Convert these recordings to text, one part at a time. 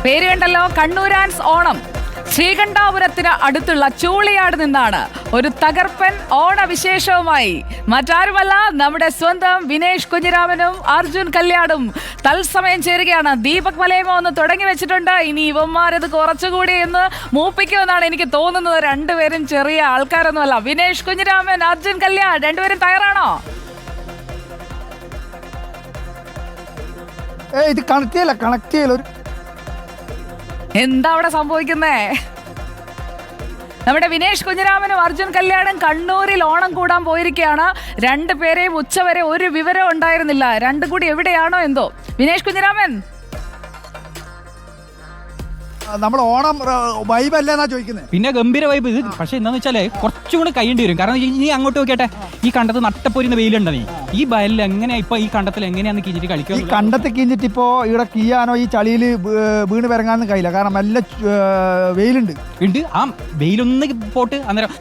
പേര് കണ്ടല്ലോ, കണ്ണൂരാൻസ് ഓണം. ശ്രീകണ്ഠാപുരത്തിന് അടുത്തുള്ള ചൂളിയാട് നിന്നാണ് ഒരു തകർപ്പൻ ഓണവിശേഷവുമായി മറ്റാരുമല്ല നമ്മുടെ സ്വന്തം വിനേഷ് കുഞ്ഞിരാമനും അർജുൻ കല്യാടും തത്സമയം ചേരുകയാണ്. ദീപക് മലയമോ ഒന്ന് തുടങ്ങി വെച്ചിട്ടുണ്ട്. ഇനി ഇവന്മാരത് കുറച്ചുകൂടി എന്ന് മൂപ്പിക്കുമെന്നാണ് എനിക്ക് തോന്നുന്നത്. രണ്ടുപേരും ചെറിയ ആൾക്കാരൊന്നുമല്ല. വിനേഷ് കുഞ്ഞിരാമൻ, അർജുൻ കല്യാട്, രണ്ടുപേരും തയ്യാറാണോ? ഇത് കണക്ട് ചെയ്യല. എന്താ അവിടെ സംഭവിക്കുന്നേ? നമ്മുടെ വിനേഷ് കുഞ്ഞിരാമനും അർജുൻ കല്യാണും കണ്ണൂരിൽ ഓണം കൂടാൻ പോയിരിക്കുകയാണ്. രണ്ടുപേരെയും ഉച്ചവരെ ഒരു വിവരം ഉണ്ടായിരുന്നില്ല. രണ്ടും കൂടി എവിടെയാണോ എന്തോ. വിനേഷ് കുഞ്ഞിരാമൻ, നമ്മൾ ഓണം വൈബ് അല്ലെന്നാ ചോദിക്കുന്നത്. പിന്നെ ഗംഭീര വൈബ് ഇത്. പക്ഷെ എന്താന്ന് വെച്ചാല് കുറച്ചുകൂടെ കൈയേണ്ടി വരും. കാരണം നീ അങ്ങോട്ട് നോക്കിയാട്ടെ, ഈ കണ്ടത്ത് നട്ടപ്പൊരിന്ന് വെയിലുണ്ട. നീ ഈ ബയലിൽ എങ്ങനെയാ ഇപ്പൊ ഈ കണ്ടത്തിൽ എങ്ങനെയാന്ന് കീഞ്ഞിട്ട് കളിക്കുക? ഈ കണ്ടത്ത് കീഞ്ഞിട്ട് ഇപ്പോ ഇവിടെ കീയാനോ ഈ ചളിയിൽ വീണ് പിറങ്ങാന്ന് കഴിയില്ല. കാരണം നല്ല വെയിലുണ്ട്. ആ വെയിലൊന്ന് പോട്ട് അന്നേരം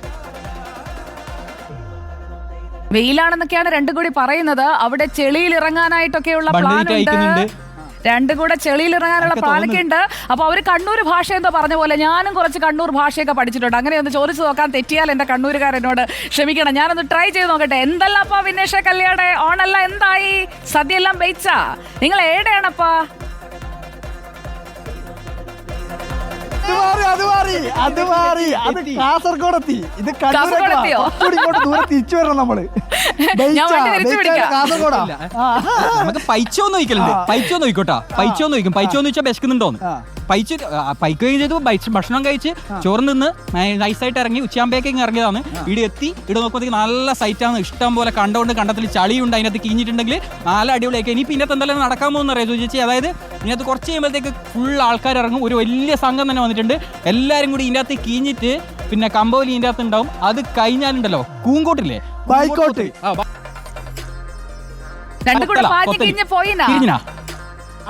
വെയിലാണെന്നൊക്കെയാണ് രണ്ടും കൂടി പറയുന്നത്. അവിടെ ചെളിയിൽ ഇറങ്ങാനായിട്ടൊക്കെയുള്ള പ്ലാൻ ഉണ്ട്. രണ്ടും കൂടെ ചെളിയിൽ ഇറങ്ങാനുള്ള പ്ലാനൊക്കെ ഉണ്ട്. അപ്പൊ അവര് കണ്ണൂർ ഭാഷ എന്തോ പറഞ്ഞ പോലെ ഞാനും കുറച്ച് കണ്ണൂർ ഭാഷയൊക്കെ പഠിച്ചിട്ടുണ്ട്. അങ്ങനെ ഒന്ന് ചോദിച്ചു നോക്കാൻ, തെറ്റിയാൽ എന്റെ കണ്ണൂരുകാരനോട് ക്ഷമിക്കണം. ഞാനൊന്ന് ട്രൈ ചെയ്ത് നോക്കട്ടെ. എന്തല്ലപ്പാ വിനേഷ കല്യാടെ ഓണല്ല എന്തായി? സദ്യയെല്ലാം ബെയിച്ചാ? നിങ്ങൾ ഏടെയാണപ്പാ? കാസർഗോഡെത്തി. ഇത് ദൂരെ തിരിച്ചു വരണം നമ്മള്. കാസർഗോഡാ. നമുക്ക് പൈച്ചോന്ന് നോക്കലുണ്ട്. പൈച്ചോന്ന് നോക്കോട്ടാ. പൈച്ചോന്ന് നോക്കും. പൈച്ചോന്ന് വെച്ചാൽ വിശക്കുന്നുണ്ടോന്ന്. പൈക്കുകയും ചെയ്തു. ഭക്ഷണം കഴിച്ച് ചോറ് നിന്ന് നൈസായിട്ട് ഇറങ്ങി ഉച്ചയാകുമ്പോഴേക്കും ഇറങ്ങിയതാണ്. ഇവിടെ എത്തി. ഇവിടെ നോക്കുമ്പോഴത്തേക്ക് നല്ല സൈറ്റാണ്. ഇഷ്ടം പോലെ കണ്ടോണ്ട് കണ്ടത്തിൽ ചളിയുണ്ട്. അതിനകത്ത് കിഞ്ഞിട്ടുണ്ടെങ്കിൽ നല്ല അടിപൊളിയൊക്കെ. ഇനി പിന്നെ എന്തെല്ലാം നടക്കാൻ പോകുന്ന അറിയാം ചോദിച്ചാൽ. അതായത് ഇതിനകത്ത് കുറച്ച് കഴിയുമ്പോഴത്തേക്ക് ഫുൾ ആൾക്കാർ ഇറങ്ങും. ഒരു വലിയ സംഘം തന്നെ വന്നിട്ടുണ്ട്. എല്ലാവരും കൂടി ഇതിൻ്റെ അകത്ത് കീഞ്ഞിട്ട് പിന്നെ കമ്പോലി ഇതിൻ്റെ അകത്ത് ഉണ്ടാവും. അത് കഴിഞ്ഞാലുണ്ടല്ലോ കൂങ്കോട്ടില്ലേ, ബൈക്കോട്ട്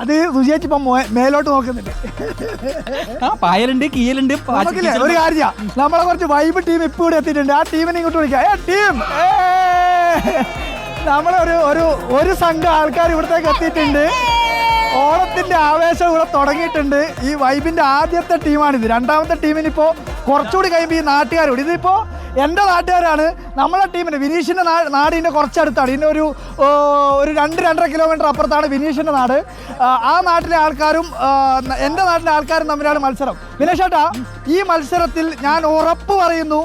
അത് രുചിയായിട്ടിപ്പം മേലോട്ട് നോക്കുന്നുണ്ട്. പായലുണ്ട്, കീയലുണ്ട്. ഒരു കാര്യം, നമ്മളെ കുറച്ച് വൈബ് ടീം ഇപ്പൊ ഇവിടെ എത്തിയിട്ടുണ്ട്. ആ ടീമിനെ ഇങ്ങോട്ട് വിളിക്കാം. ടീം നമ്മളൊരു സംഘം ആൾക്കാർ ഇവിടത്തേക്ക് എത്തിയിട്ടുണ്ട്. ഓണത്തിന്റെ ആവേശം ഇവിടെ തുടങ്ങിയിട്ടുണ്ട്. ഈ വൈബിന്റെ ആദ്യത്തെ ടീമാണിത്. രണ്ടാമത്തെ ടീമിനിപ്പോ കുറച്ചുകൂടി കഴിയുമ്പോൾ ഈ നാട്ടുകാരോട്, ഇതിപ്പോ എൻ്റെ നാട്ടുകാരാണ്. നമ്മളെ ടീമിന് വിനീഷിൻ്റെ നാടിൻ്റെ കുറച്ചടുത്താണ്. ഇതിൻ്റെ ഒരു 2-2.5 കിലോമീറ്റർ അപ്പുറത്താണ് വിനീഷിൻ്റെ നാട്. ആ നാട്ടിലെ ആൾക്കാരും എൻ്റെ നാട്ടിലെ ആൾക്കാരും തമ്മിലാണ് മത്സരം. വിനീഷ് ചേട്ടാ, ഈ മത്സരത്തിൽ ഞാൻ ഉറപ്പ് പറയുന്നു,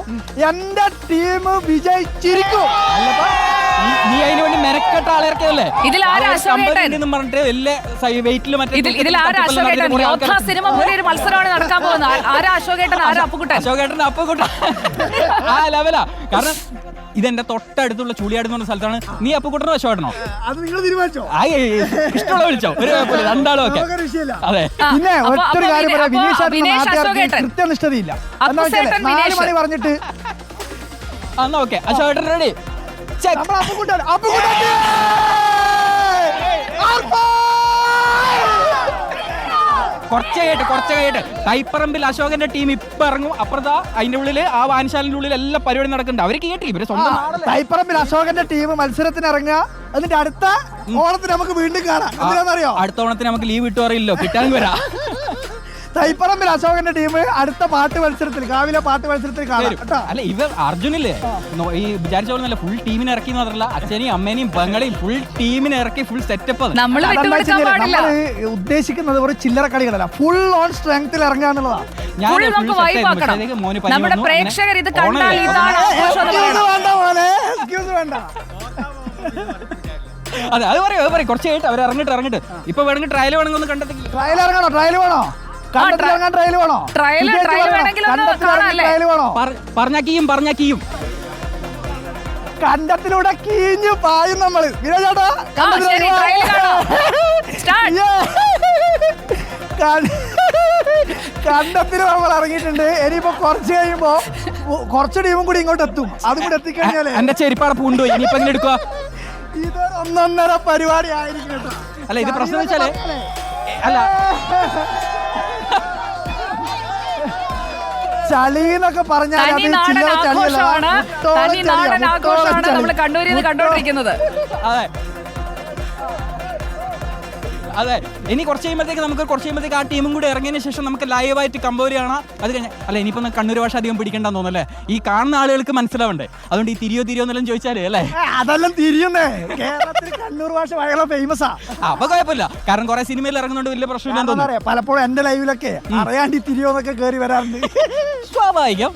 എൻ്റെ ടീം വിജയിച്ചിരിക്കും. നീ അതിന് വേണ്ടി മെനക്കെട്ട ആളിറക്കിയതല്ലേ? സിനിമ പോലെ ഒരു മത്സരമാണ് നടക്കാൻ പോകുന്നത്. ആരാ അശോകേട്ടൻ, ആരാ അപ്പുകുട്ടൻ? അശോകേട്ടൻ, അപ്പുകുട്ടൻ ആ ലെവലാ. കാരണം ഇതെന്റെ തൊട്ടടുത്തുള്ള ചുളിയാട് എന്ന് പറഞ്ഞ സ്ഥലത്താണ്. നീ അപ്പുകുട്ടനോ അശോകേട്ടനോ? അത് നിങ്ങൾ തീരുമാനിച്ചോ? ഇഷ്ടമുള്ള വിളിച്ചോ, ഒരു കുഴപ്പമില്ല, രണ്ടാളും ഒക്കെ. അതെ. പിന്നെ ഒറ്റൊരു കാര്യം പറയാം, വിനീഷ് കൃത്യനിഷ്ഠതയില്ല. 4 മണി പറഞ്ഞിട്ട് എന്നാ ഓക്കെ. അശോകേട്ടൻ റെഡി? കുറച്ച് കഴിയട്ടെ. തൈപ്പറമ്പിൽ അശോകന്റെ ടീം ഇപ്പൊ ഇറങ്ങും. അപ്പുറത്താ അതിന്റെ ഉള്ളില്, ആ വായനശാലിന്റെ ഉള്ളിൽ എല്ലാ പരിപാടി നടക്കുന്നുണ്ട്. അവര് കേട്ടി ഇവര് സ്വന്തം. തൈപ്പറമ്പിൽ അശോകന്റെ ടീം മത്സരത്തിന് ഇറങ്ങുക. എന്നിട്ട് അടുത്ത ഓണത്തിന് നമുക്ക് വീണ്ടും കാണാം. എന്തിനാണെന്നറിയോ? അടുത്ത ഓണത്തിന് നമുക്ക് ലീവ് കിട്ടും അറിയില്ലോ, കിട്ടാൻ വരാ. തൈപ്പറമ്പിൽ അശോകന്റെ ടീം അടുത്ത പാട്ട് മത്സരത്തിൽ, കാവിലെ പാട്ട് മത്സരത്തിൽ കാണാം. അല്ല, ഇവർ അർജുനില്ലേ ഈ വിചാരിച്ച പോലെ ഫുൾ ടീമിനെ ഇറക്കി മാത്രമല്ല, അച്ഛനെയും അമ്മേനെയും പെങ്ങളെയും ഫുൾ ടീമിനെ ഇറക്കി ഫുൾ സെറ്റപ്പ്. നമ്മൾ ഉദ്ദേശിക്കുന്നത് ഒരു ചില്ലറ കളികളല്ല, ഫുൾ ഓൺ സ്ട്രെങ്ത്തിൽ ഇറങ്ങുക എന്നുള്ളതാണ്. നമ്മുടെ പ്രേക്ഷകർ ഇത് കണ്ടാൽ അതെ, അത് പറയും. കുറച്ച് കഴിഞ്ഞിട്ട് അവർ ഇറങ്ങിട്ട് ഇപ്പൊ വേണമെങ്കിൽ ട്രയൽ വേണമെങ്കിൽ ഒന്ന് കണ്ടെത്തി. ട്രയൽ വേണോ? പറഞ്ഞാക്കിയും കണ്ടത്തിലൂടെ കീഞ്ഞു പായും നമ്മള്. കണ്ടത്തിൽ നമ്മൾ ഇറങ്ങിയിട്ടുണ്ട്. ഇനിയിപ്പോ കുറച്ച് കഴിയുമ്പോ കുറച്ച് ടീമും കൂടി ഇങ്ങോട്ട് എത്തും. അതും കൂടെ എത്തിക്കഴിഞ്ഞാല് എന്റെ ചെരുപ്പാടെ പൂണ്ടു. ഇനിയിപ്പോ എങ്ങനെ എടുക്കുക? ഇതൊരു 1.5 പരിപാടി ആയിരിക്കും കേട്ടോ. അല്ല, ഇത് പ്രശ്നം വെച്ചാല് അല്ല, ചളി എന്നൊക്കെ പറഞ്ഞാൽ നമ്മൾ കണ്ണൂരിൽ നിന്ന് കണ്ടോണ്ടിരിക്കുന്നത്. അതെ, ഇനി കുറച്ച് കഴിയുമ്പോഴത്തേക്ക് ആ ടീമും കൂടി ഇറങ്ങിയതിന് ശേഷം നമുക്ക് ലൈവായിട്ട് കമ്പോര് കാണാം. അത് കഴിഞ്ഞാൽ അല്ല ഇനിയിപ്പോൾ കണ്ണൂർ ഭാഷ അധികം പിടിക്കണ്ടെന്ന് തോന്നുന്നല്ലേ, ഈ കാണുന്ന ആളുകൾക്ക് മനസ്സിലാവണ്ടേ, അതുകൊണ്ട് ഈ തിരിയോ എന്നെല്ലാം ചോദിച്ചാലേ അല്ലേ അതെല്ലാം തിരിയുന്നേ. കേരളത്തിൽ കണ്ണൂർ ഭാഷ ഭയങ്കര ഫേമസാ. അപ്പൊ കുഴപ്പമില്ല, കാരണം കുറെ സിനിമയിൽ ഇറങ്ങുന്നുണ്ട്, വലിയ പ്രശ്നമില്ലെന്ന് തോന്നുന്നു. പലപ്പോഴും എന്റെ ലൈവിലൊക്കെ അറിയാണ്ട് ഈ തിരിയോന്നൊക്കെ കയറി വരാറുണ്ട്. സ്വാഭാവികം.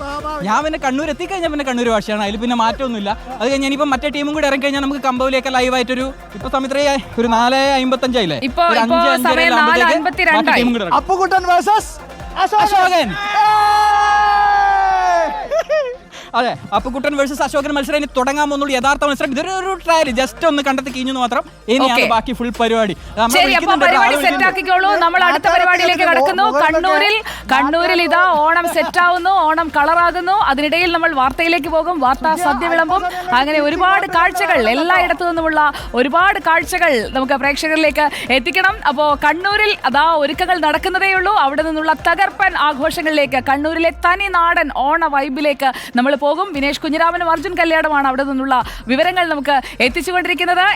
ഞാൻ പിന്നെ കണ്ണൂർ എത്തിക്കഴിഞ്ഞാൽ പിന്നെ കണ്ണൂർ ഭാഷയാണ്, അതിൽ പിന്നെ മാറ്റമൊന്നുമില്ല. അത് കഴിഞ്ഞാൽ ഇനിയിപ്പോൾ മറ്റേ ടീമും കൂടി ഇറങ്ങി കഴിഞ്ഞാൽ നമുക്ക് കമ്പോലിയൊക്കെ ലൈവായിട്ടൊരു ഇപ്പൊ സമയത്രയായി ഒരു 4:55 ഇപ്പൊ സമയം 4:52. അപ്പുകുട്ടൻ വേഴ്സസ് അശോകൻ. അതെ, അപ്പുകുട്ടൻ വേഴ്സസ് അശോകൻ മത്സരം ഇനി തുടങ്ങാൻ പോകുന്നുള്ളൂ. യഥാർത്ഥ മത്സരം ഇതൊരു ട്രയൽ, ജസ്റ്റ് ഒന്ന് കണ്ടെത്തി കഴിഞ്ഞു മാത്രം. ഇനിയാണ് ബാക്കി ഫുൾ പരിപാടി. പരിപാടി സെറ്റ് ആക്കിക്കോളൂ. നമ്മൾ അടുത്ത പരിപാടിയിലേക്ക് കടക്കുന്നു. കണ്ണൂരിൽ ഇതാ ഓണം സെറ്റ് ആവുന്നു, ഓണം കളറാകുന്നു. അതിനിടയിൽ നമ്മൾ വാർത്തയിലേക്ക് പോകും, വാർത്താ സദ്യ വിളമ്പും. അങ്ങനെ ഒരുപാട് കാഴ്ചകൾ, എല്ലായിടത്തു നിന്നുമുള്ള ഒരുപാട് കാഴ്ചകൾ നമുക്ക് പ്രേക്ഷകരിലേക്ക് എത്തിക്കണം. അപ്പോൾ കണ്ണൂരിൽ അതാ ഒരുക്കങ്ങൾ നടക്കുന്നതേയുള്ളൂ. അവിടെ നിന്നുള്ള തകർപ്പൻ ആഘോഷങ്ങളിലേക്ക്, കണ്ണൂരിലെ തനി നാടൻ ഓണ വൈബിലേക്ക് നമ്മൾ പോകും. വിനേഷ് കുഞ്ഞിരാമനും അർജുൻ കല്യാണമാണ് അവിടെ നിന്നുള്ള വിവരങ്ങൾ നമുക്ക് എത്തിച്ചുകൊണ്ടിരിക്കുന്നത്.